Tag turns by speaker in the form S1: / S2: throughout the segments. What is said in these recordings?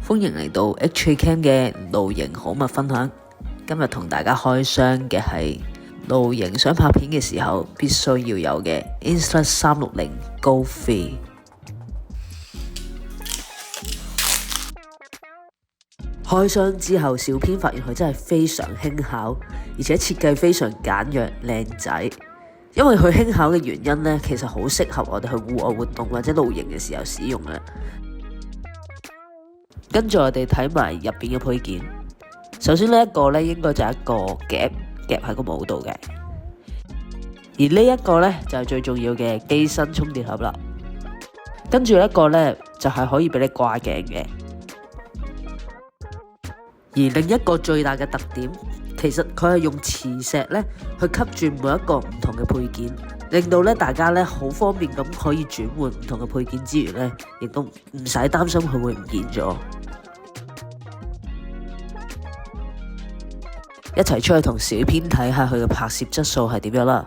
S1: 歡迎嚟到 HK Cam 嘅露營好物分享。今日同大家開箱嘅係露營想拍片嘅時候必須要有嘅 Insta360 GoFi。開箱之後，小編發現佢真係非常輕巧，而且設計非常簡約靚仔。因為佢輕巧嘅原因呢，其實好適合我哋去戶外活動或者露營嘅時候使用嘅。跟住我哋睇埋入邊嘅配件。首先呢一個呢，應該就係一個夾喺個帽度嘅，而呢一個呢，就係最重要嘅機身充電盒啦。跟住一個呢，就係可以俾你掛頸嘅。而另一個最大嘅特點，其實佢係用磁石呢去吸住每一個唔同嘅配件，令到呢大家呢好方便咁可以轉換唔同嘅配件之餘呢，亦都唔使擔心佢會唔見咗。一齊出去同小編睇下佢嘅拍攝質素係點樣啦。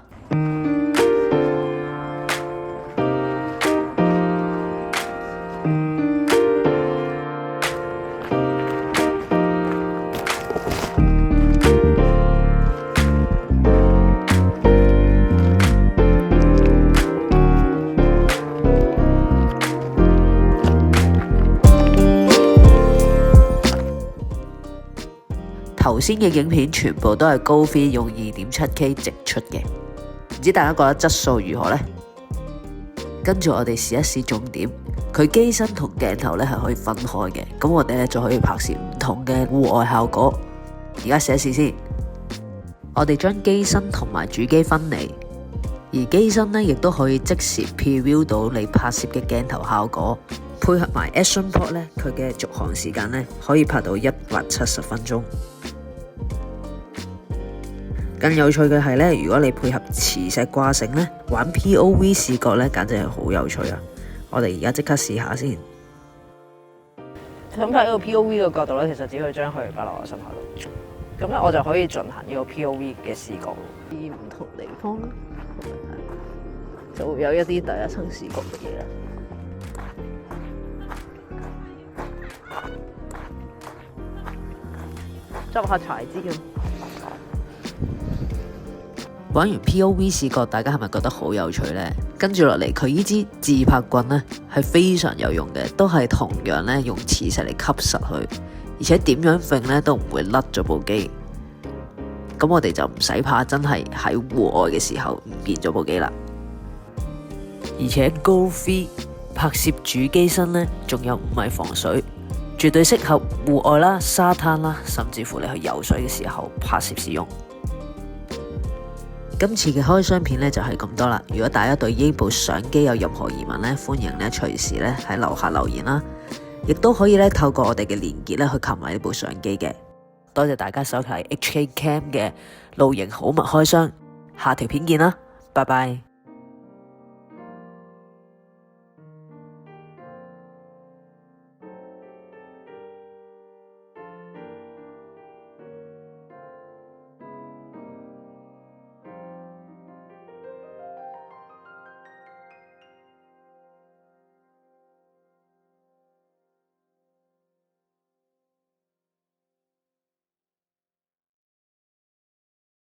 S1: 頭先嘅影片全部都係GoFi用 2.7K 直出嘅，唔知大家覺得質素如何呢？跟住我哋試一試重點，佢機身同鏡頭咧係可以分開嘅，咁我哋咧就可以拍攝唔同嘅戶外效果。而家試一試先，我哋將機身同埋主機分離，而機身咧亦都可以即時 preview 到你拍攝嘅鏡頭效果，配合埋 Action Port 咧，佢嘅續航時間咧可以拍到170分鐘。更有趣嘅係咧，如果你配合磁石掛繩咧，玩 POV 視覺咧，簡直係好有趣啊！我哋而家即刻試下先。
S2: 咁喺呢個 POV 嘅角度咧，其實只可以將佢擺落我心口度，咁咧我就可以進行呢個 POV 嘅視覺。啲唔同地方就會有一啲第一層視覺嘅嘢啦。執下柴枝咁。
S1: 玩完 POV 視覺，大家係咪覺得好有趣呢？跟住落嚟，佢呢支自拍棍呢係非常有用嘅，都係同樣呢用磁石嚟吸實佢，而且點樣揈呢都唔會甩咗部機。咁我哋就唔使怕真係喺戶外嘅時候唔見咗部機啦。而且 GoFi 拍攝主機身呢仲有5米防水，絕對適合戶外啦、沙灘啦，甚至乎你去游水嘅時候拍攝使用。今次嘅開箱片呢就係咁多啦。如果大家對呢部相機有任何疑問呢，歡迎呢隨時呢喺樓下留言啦，亦都可以呢透過我哋嘅連結呢去購買呢部相機嘅。多謝大家收睇 HK Cam 嘅露營好物開箱，下條片見啦，拜拜。